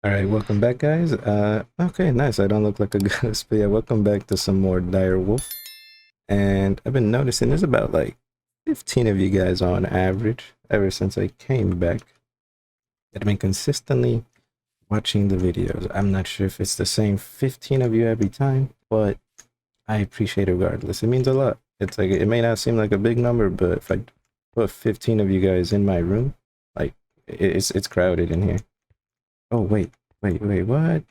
All right, welcome back, guys. Okay, nice. I don't look like a ghost, but yeah, welcome back to some more Direwolf. And I've been noticing there's about like 15 of you guys on average ever since I came back that have been consistently watching the videos. I'm not sure if it's the same 15 of you every time, but I appreciate it regardless. It means a lot. It's like it may not seem like a big number, but if I put 15 of you guys in my room, like it's crowded in here. Oh wait, what?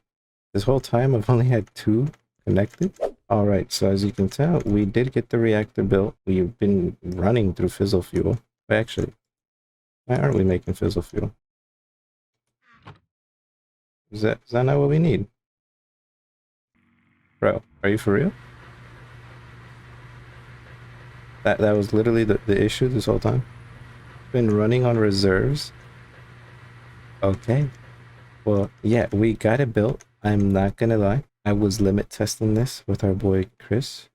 This whole time I've only had two connected. All right, so as you can tell, we did get the reactor built. We've been running through fizzle fuel. But actually, why aren't we making fizzle fuel? Is that not what we need? Bro, are you for real? That was literally the issue this whole time. Been running on reserves. Okay. Well, yeah, we got it built. I'm not gonna lie. I was limit testing this with our boy Chris.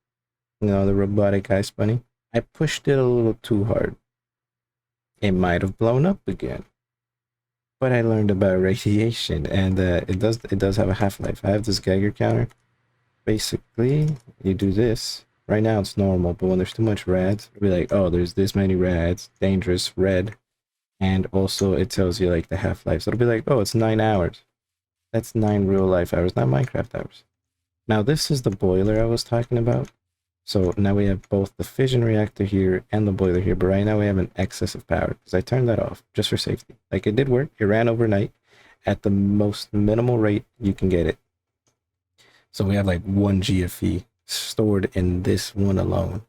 You know, the robotic ice bunny. I pushed it a little too hard. It might have blown up again. But I learned about radiation, and it does have a half-life. I have this Geiger counter. Basically, you do this. Right now it's normal, but when there's too much rads, it'll be like, oh, there's this many rads, dangerous, red, and also it tells you like the half-life. So it'll be like, oh, it's 9 hours. That's 9 real-life hours, not Minecraft hours. Now this is the boiler I was talking about. So now we have both the fission reactor here and the boiler here, but right now we have an excess of power because I turned that off just for safety. Like it did work. It ran overnight at the most minimal rate you can get it. So we have like 1 GFE stored in this one alone.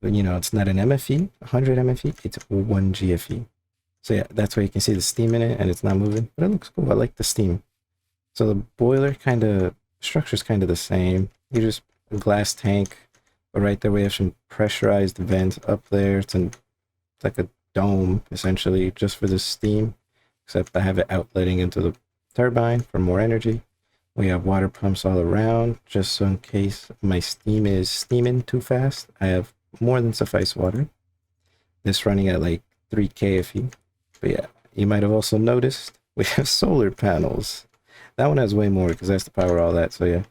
You know, it's not an MFE, 100 MFE, it's 1 GFE. So yeah, that's why you can see the steam in it and it's not moving, but it looks cool. I like the steam. So the boiler kind of structure is kind of the same. You just a glass tank, but right there we have some pressurized vents up there. It's like a dome essentially just for the steam, except I have it outletting into the turbine for more energy. We have water pumps all around just so in case my steam is steaming too fast, I have more than suffice water. This running at like 3 kFE. But yeah, you might have also noticed we have solar panels. That one has way more because it has to power all that. So yeah,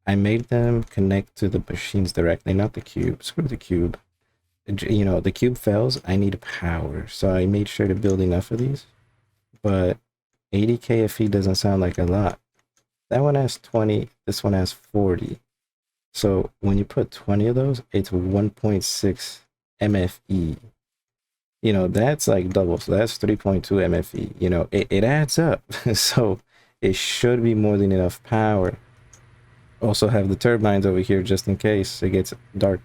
I made them connect to the machines directly, not the cube. Screw the cube. You know, the cube fails, I need power. So I made sure to build enough of these. But 80 kFE doesn't sound like a lot. That one has 20, this one has 40. So when you put 20 of those, it's 1.6 MFE. You know, that's like double. So that's 3.2 MFE. You know, it adds up. So it should be more than enough power. Also have the turbines over here just in case it gets dark.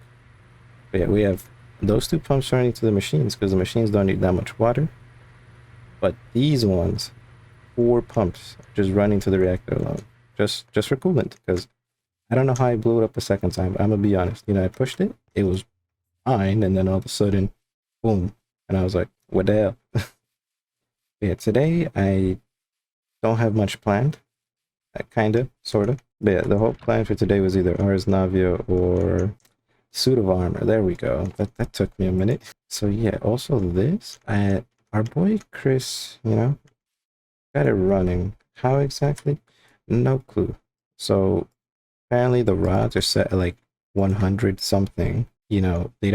But yeah, we have those two pumps running to the machines because the machines don't need that much water. But these ones, 4 pumps just running to the reactor alone. Just for coolant, because I don't know how I blew it up a second time, but I'm gonna be honest. You know, I pushed it, it was fine, and then all of a sudden, boom. And I was like, what the hell? Yeah, today I don't have much planned. Kinda, sorta. But yeah, the whole plan for today was either Ars Navia or suit of armor. There we go. That took me a minute. So yeah, also this, our boy Chris, you know, got it running. How exactly? No clue. So apparently the rods are set at like 100 something. You know, they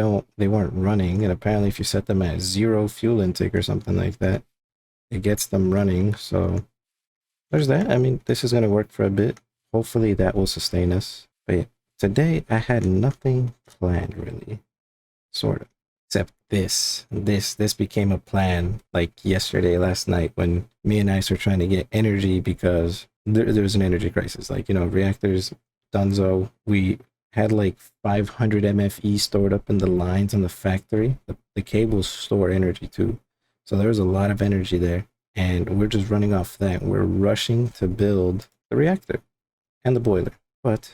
weren't running, and apparently if you set them at 0 fuel intake or something like that, it gets them running. So there's that. I mean, this is gonna work for a bit. Hopefully that will sustain us. But yeah, today I had nothing planned really, sort of. Except this became a plan like yesterday, last night, when me and Ice were trying to get energy because there was an energy crisis. Like, you know, reactors, Dunzo, we had like 500 MFE stored up in the lines in the factory. The cables store energy too. So there was a lot of energy there. And we're just running off that. We're rushing to build the reactor and the boiler. But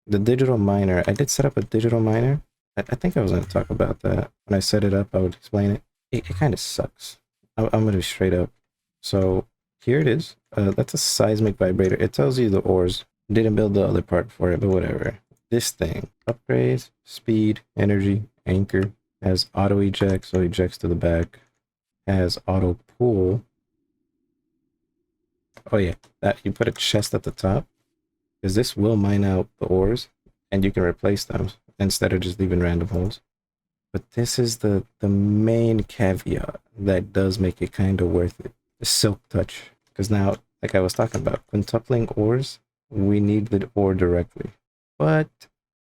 the digital miner, I did set up a digital miner. I think I was going to talk about that. When I set it up, I would explain it. It kind of sucks. I'm going to be straight up. So here it is. That's a seismic vibrator. It tells you the ores. Didn't build the other part for it, but whatever. This thing. Upgrades, speed, energy, anchor. Has auto eject, so ejects to the back. Has auto pull. Oh yeah, that you put a chest at the top, because this will mine out the ores, and you can replace them instead of just leaving random holes. But this is the main caveat that does make it kind of worth it. The silk touch. Because now, like I was talking about, quintupling ores, we need the ore directly. But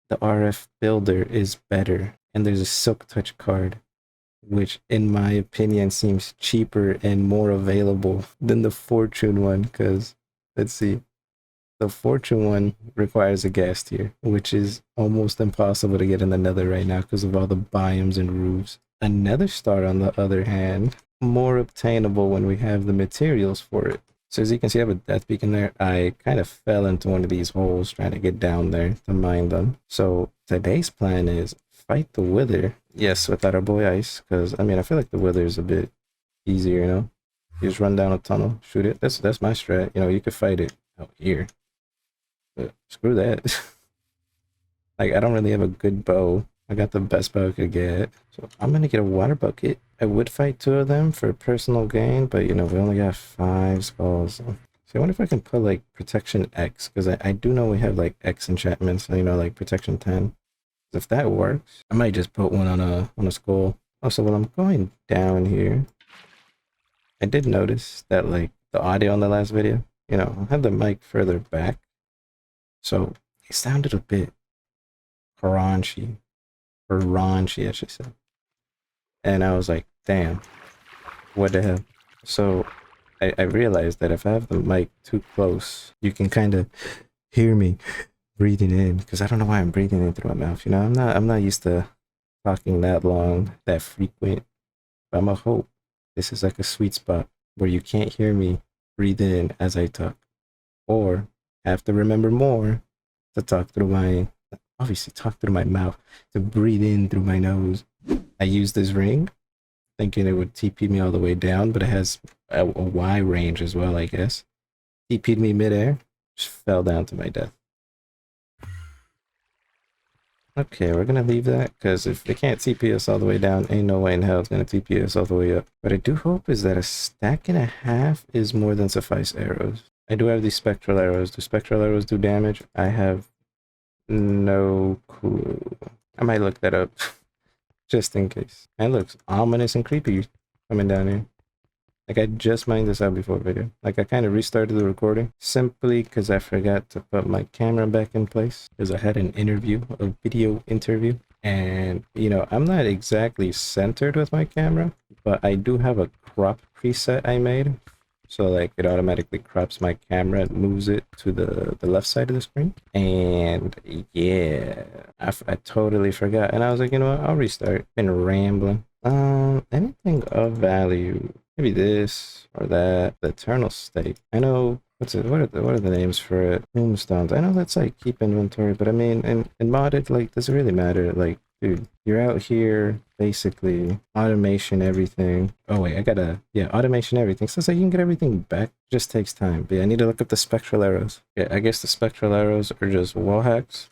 the RF builder is better. And there's a silk touch card, which in my opinion seems cheaper and more available than the fortune one. Because, let's see, the fortune one requires a gas tier, which is almost impossible to get in the nether right now because of all the biomes and roofs. A nether star, on the other hand, more obtainable when we have the materials for it. So as you can see, I have a death beacon there. I kind of fell into one of these holes trying to get down there to mine them. So today's plan is fight the wither. Yes, without our boy Ice, because I mean, I feel like the wither is a bit easier, you know? You just run down a tunnel, shoot it. That's my strat. You know, you could fight it out here. But screw that. Like, I don't really have a good bow. I got the best bow I could get. So I'm gonna get a water bucket. I would fight 2 of them for personal gain, but you know, we only got 5 skulls. So I wonder if I can put like protection X, because I do know we have like X enchantments, you know, like protection 10. If that works, I might just put one on a skull. Also, while I'm going down here, I did notice that like the audio on the last video, you know, I had the mic further back. So it sounded a bit raunchy, I should say. And I was like, damn, what the hell? So I realized that if I have the mic too close, you can kind of hear me breathing in, because I don't know why I'm breathing in through my mouth. You know, I'm not used to talking that long, that frequent. But I'm gonna hope this is like a sweet spot where you can't hear me breathe in as I talk, or have to remember more to talk through my, obviously talk through my mouth, to breathe in through my nose. I used this ring thinking it would TP me all the way down, but it has a Y range as well, I guess. TP'd me midair, just fell down to my death. Okay, we're gonna leave that, because if it can't TP us all the way down, ain't no way in hell it's gonna TP us all the way up. What I do hope is that a stack and a half is more than suffice arrows. I do have these spectral arrows. Do spectral arrows do damage? I have no clue. I might look that up just in case. It looks ominous and creepy coming down here. Like, I just mined this out before video. Like, I kind of restarted the recording simply because I forgot to put my camera back in place, because I had an interview, a video interview. And, you know, I'm not exactly centered with my camera, but I do have a crop preset I made. So, like, it automatically crops my camera and moves it to the left side of the screen. And, yeah, I totally forgot. And I was like, you know what, I'll restart. Been rambling. Anything of value? Maybe this or that. The Eternal State. I know, what's it? What are the names for it? Tombstones. I know that's like keep inventory, but I mean, in modded, like, does it really matter? Like, dude, you're out here basically automation everything. Oh wait, I gotta, yeah, automation everything. So it's like you can get everything back. It just takes time. But yeah, I need to look up the spectral arrows. Yeah, I guess the spectral arrows are just wall hacks.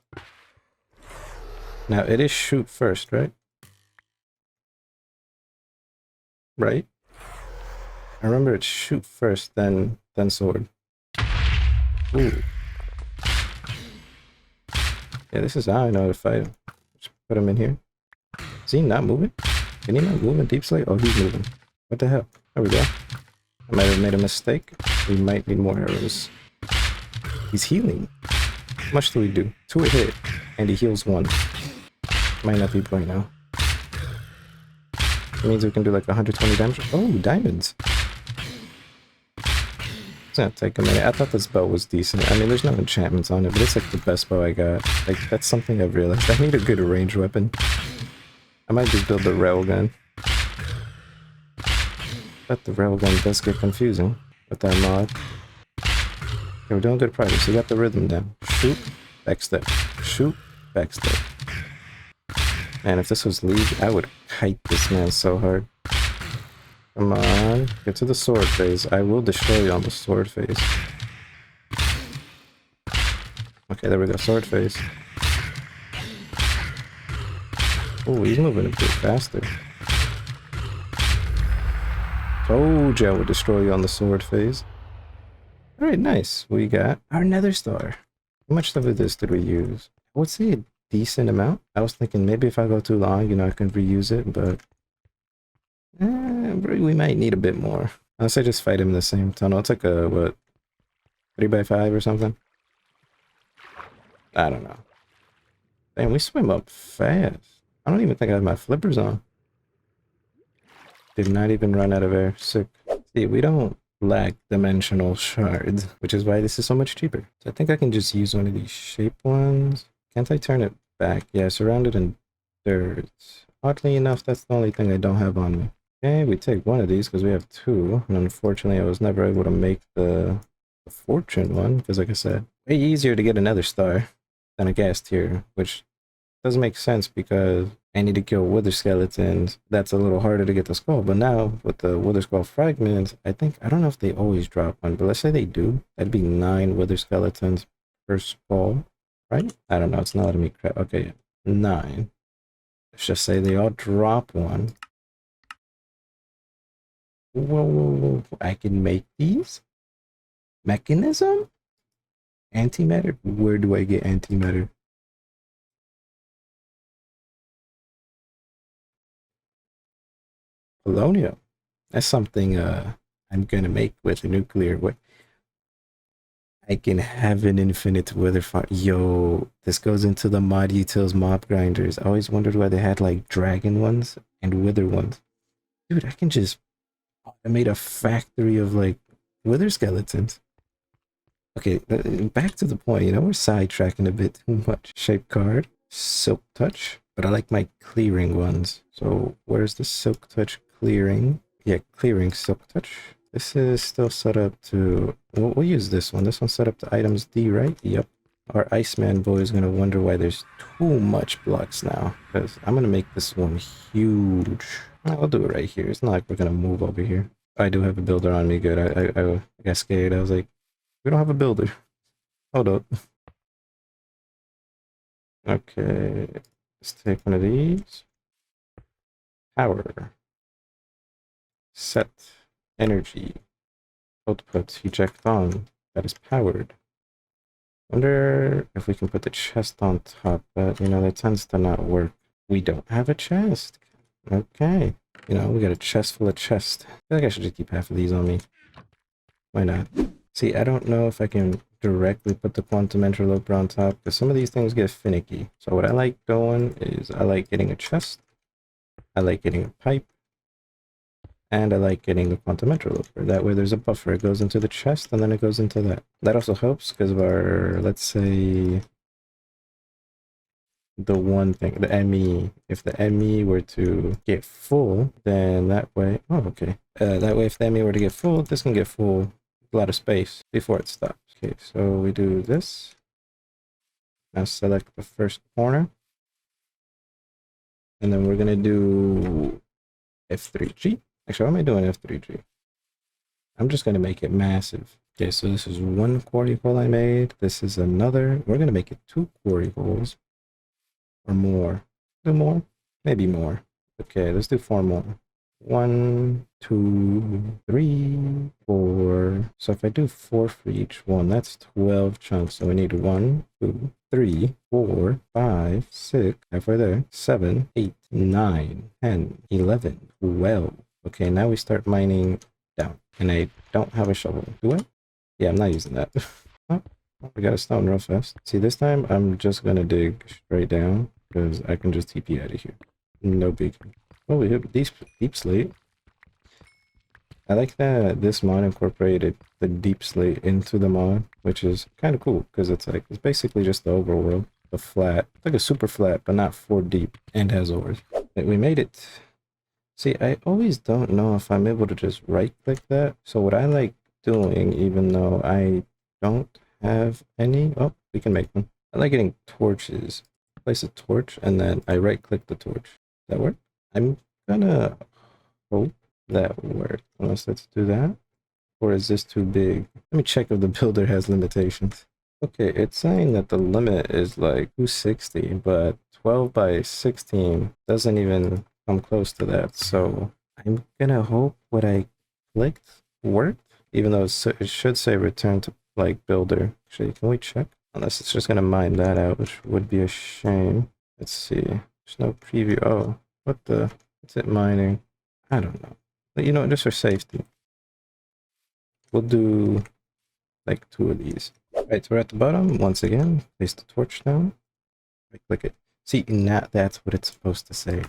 Now it is shoot first, right? Right? I remember it's shoot first, then sword. Ooh. Yeah, this is how I know how to fight him. Just put him in here. Is he not moving? Can he not move in Deep Slate? Oh, he's moving. What the hell? There we go. I might have made a mistake. We might need more arrows. He's healing. How much do we do? 2 a hit, and he heals 1. Might not be point now. It means we can do like 120 damage. Oh, diamonds. It's gonna take a minute. I thought this bow was decent. I mean, there's no enchantments on it, but it's like the best bow I got. Like, that's something I've realized. I need a good range weapon. I might just build the railgun. But the railgun does get confusing with that mod. Okay, we're doing good progress. We got the rhythm down. Shoot, backstep. Shoot, backstep. Man, if this was League, I would kite this man so hard. Come on, get to the sword phase. I will destroy you on the sword phase. Okay, there we go, sword phase. Oh, he's moving a bit faster. Told you I would destroy you on the sword phase. All right, nice. We got our nether star. How much of this did we use? I would say a decent amount. I was thinking maybe if I go too long, you know, I can reuse it, but we might need a bit more. Unless I just fight him in the same tunnel. It's like a, what, 3x5 or something? I don't know. Damn, we swim up fast. I don't even think I have my flippers on. Did not even run out of air. Sick. See, we don't lack dimensional shards, which is why this is so much cheaper. So I think I can just use one of these shape ones. Can't I turn it back? Yeah, surrounded in dirt. Oddly enough, that's the only thing I don't have on me. Okay, we take one of these because we have two. And unfortunately, I was never able to make the fortune one because, like I said, way easier to get another star than a gas tier, which doesn't make sense because I need to kill wither skeletons. That's a little harder to get the skull. But now with the wither skull fragments, I don't know if they always drop one, but let's say they do. That'd be 9 wither skeletons per skull, right? I don't know. It's not letting me crap. Okay, 9. Let's just say they all drop one. Whoa. I can make these? Mechanism? Antimatter? Where do I get antimatter? Polonium. That's something I'm gonna make with a nuclear. What? I can have an infinite wither farm. Yo, this goes into the mod utils mob grinders. I always wondered why they had like dragon ones and wither ones. Dude, I can just automate a factory of like wither skeletons. Okay, back to the point. You know, we're sidetracking a bit too much. Shape card, silk touch, but I like my clearing ones. So where's the silk touch clearing? Yeah, clearing silk touch. This is still set up to, we'll use this one. This one's set up to items D, right? Yep. Our Iceman boy is going to wonder why there's too much blocks now. Because I'm going to make this one huge. I'll do it right here. It's not like we're going to move over here. I do have a builder on me. Good. I got scared. I was like, we don't have a builder. Hold up. Okay. Let's take one of these. Power. Set. Energy. Output. Eject on. That is powered. Wonder if we can put the chest on top, but you know, that tends to not work. We don't have a chest. Okay. You know, we got a chest full of chest. I feel like I should just keep half of these on me. Why not? See, I don't know if I can directly put the quantum interloper on top, because some of these things get finicky. So what I like doing is I like getting a chest, I like getting a pipe, and I like getting the quantum interloper. That way there's a buffer. It goes into the chest, and then it goes into that. That also helps because of our, let's say, the one thing, the ME. If the ME were to get full, then that way, oh, okay. That way if the ME were to get full, this can get full. A lot of space before it stops. Okay, so we do this. Now select the first corner. And then we're gonna do F3G. Actually, why am I doing F3G? I'm just gonna make it massive. Okay, so this is one quarry hole I made. This is another. We're gonna make it 2 quarry holes. Or more. Do more? Maybe more. Okay, let's do 4 more. 1, 2, 3, 4. So if I do 4 for each one, that's 12 chunks. So we need 1, 2, 3, 4, 5, 6, halfway there, 7, 8, 9, 10, 11, 12. Okay, now we start mining down. And I don't have a shovel. Do I? Yeah, I'm not using that. Oh, we got a stone real fast. See, this time I'm just gonna dig straight down because I can just TP out of here. No big. Oh, we hit deep slate. I like that this mod incorporated the deep slate into the mod, which is kind of cool because it's basically just the overworld, the flat, like a super flat, but not 4 deep, and has ores. We made it. See, I always don't know if I'm able to just right click that. So what I like doing, even though I don't have any, oh, we can make one. I like getting torches. Place a torch and then I right click the torch. Does that work? I'm gonna hope that works. Unless let's do that. Or is this too big? Let me check if the builder has limitations. Okay, it's saying that the limit is like 260, but 12 by 16 doesn't even come close to that. So I'm gonna hope what I clicked worked. even though it should say return to like builder. Actually, can we check? Unless it's just gonna mine that out, which would be a shame. Let's see. There's no preview. Oh, what the? What's it mining? I don't know. But you know, just for safety, we'll do like 2 of these. Right, so we're at the bottom once again. Place the torch down. Right, click it. See, now that's what it's supposed to say.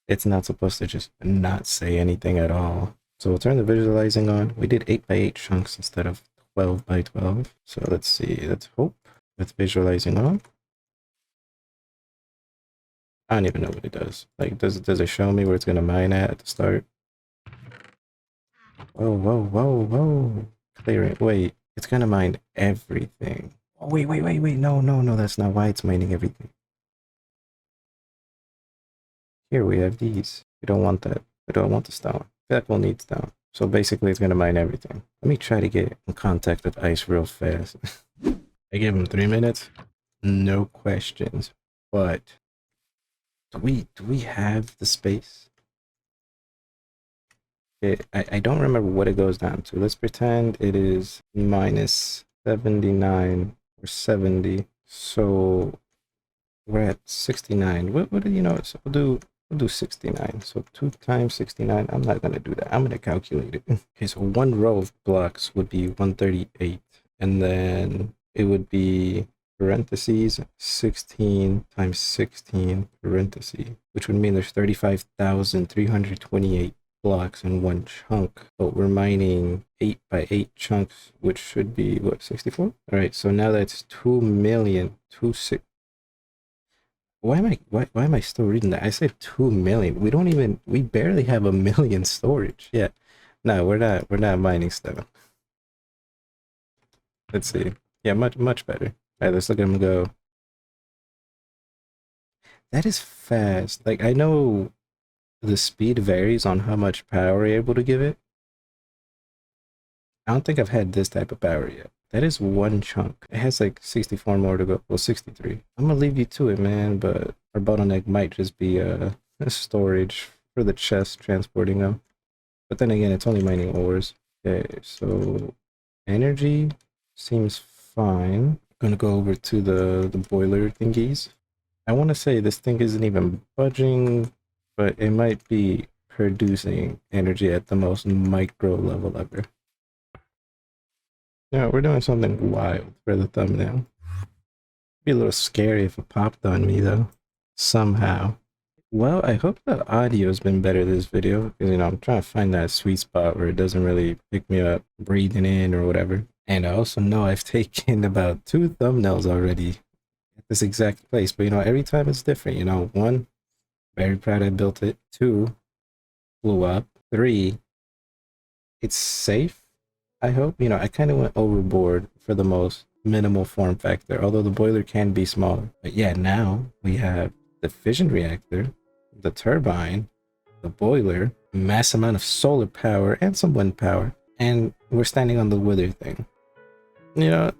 It's not supposed to just not say anything at all. So we'll turn the visualizing on. We did 8 by 8 chunks instead of 12 by 12. So let's see. Let's hope with visualizing on. I don't even know what it does. Like, does it show me where it's gonna mine at the start? Whoa, whoa, whoa, whoa. Clearing. Wait, it's gonna mine everything. Oh, wait. No, that's not why it's mining everything. Here we have these. We don't want that. We don't want the stone. That will need stone. So basically it's gonna mine everything. Let me try to get in contact with ice real fast. I give him 3 minutes. No questions. But do we have the space? I don't remember what it goes down to. Let's pretend it is minus 79 or 70. So we're at 69. What do you know? So we'll do 69. So 2 times 69. I'm not gonna do that. I'm gonna calculate it. Okay, so 1 row of blocks would be 138, and then it would be parentheses 16 times 16 parentheses, which would mean there's 35,328 blocks in 1 chunk. But we're mining 8 by 8 chunks, which should be what, 64? All right, so now that's 2,000,000. Why am I still reading that? I said 2 million. We barely have 1,000,000 storage. Yeah. No, we're not mining stuff. Let's see. Yeah, much better. All right, let's look at him go. That is fast. Like, I know the speed varies on how much power you're able to give it. I don't think I've had this type of power yet. That is 1 chunk. It has like 64 more to go. Well, 63. I'm gonna leave you to it, man, but our bottleneck might just be storage for the chest transporting them. But then again, it's only mining ores. Okay, so energy seems fine. Gonna go over to the boiler thingies. I want to say this thing isn't even budging, but it might be producing energy at the most micro level ever. Yeah, we're doing something wild for the thumbnail. Be a little scary if it popped on me though, somehow. Well, I hope the audio's been better this video, because you know, I'm trying to find that sweet spot where it doesn't really pick me up breathing in or whatever. And I also know I've taken about 2 thumbnails already at this exact place, but you know, every time it's different. You know, 1, very proud I built it. 2, blew up. 3, it's safe, I hope. You know, I kind of went overboard for the most minimal form factor, although the boiler can be smaller. But yeah, now we have the fission reactor, the turbine, the boiler, mass amount of solar power and some wind power, and we're standing on the wither thing. You know,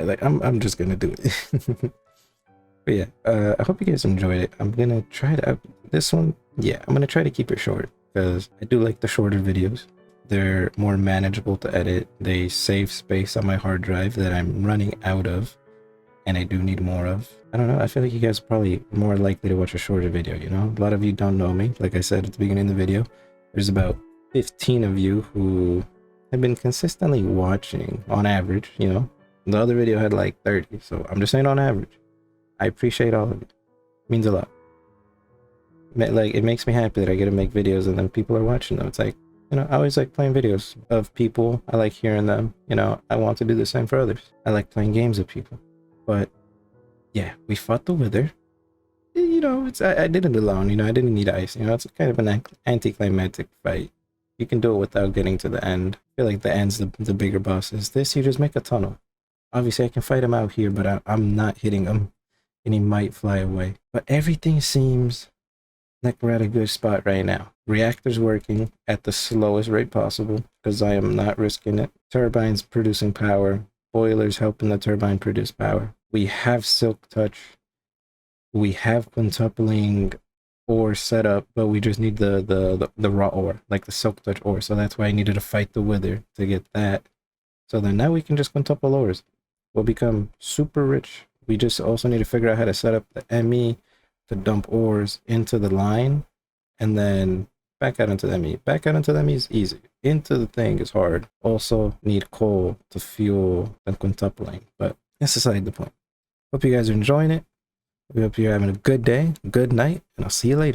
like I'm just gonna do it. But yeah, I hope you guys enjoyed it. I'm gonna try to this one. Yeah, I'm gonna try to keep it short because I do like the shorter videos. They're more manageable to edit. They save space on my hard drive that I'm running out of, and I do need more of. I don't know. I feel like you guys are probably more likely to watch a shorter video, you know? A lot of you don't know me. Like I said at the beginning of the video, there's about 15 of you who have been consistently watching on average, you know? The other video had like 30, so I'm just saying on average. I appreciate all of it. It means a lot. Like, it makes me happy that I get to make videos and then people are watching them. It's like, you know, I always like playing videos of people. I like hearing them. You know, I want to do the same for others. I like playing games with people. But yeah, we fought the wither. You know, I did it alone. You know, I didn't need ice. You know, it's kind of an anticlimactic fight. You can do it without getting to the end. I feel like the end's the bigger boss. Is this, you just make a tunnel. Obviously, I can fight him out here, but I'm not hitting him. And he might fly away. But everything seems like we're at a good spot right now. Reactor's working at the slowest rate possible because I am not risking it. Turbine's producing power. Boiler's helping the turbine produce power. We have silk touch. We have quintupling ore set up, but we just need the raw ore, like the silk touch ore. So that's why I needed to fight the wither to get that. So then now we can just quintuple ores. We'll become super rich. We just also need to figure out how to set up the ME to dump ores into the line and then back out into the ME. Back out into the ME is easy. Into the thing is hard. Also need coal to fuel the quintupling, but that's aside the point. Hope you guys are enjoying it. We hope you're having a good day, good night, and I'll see you later.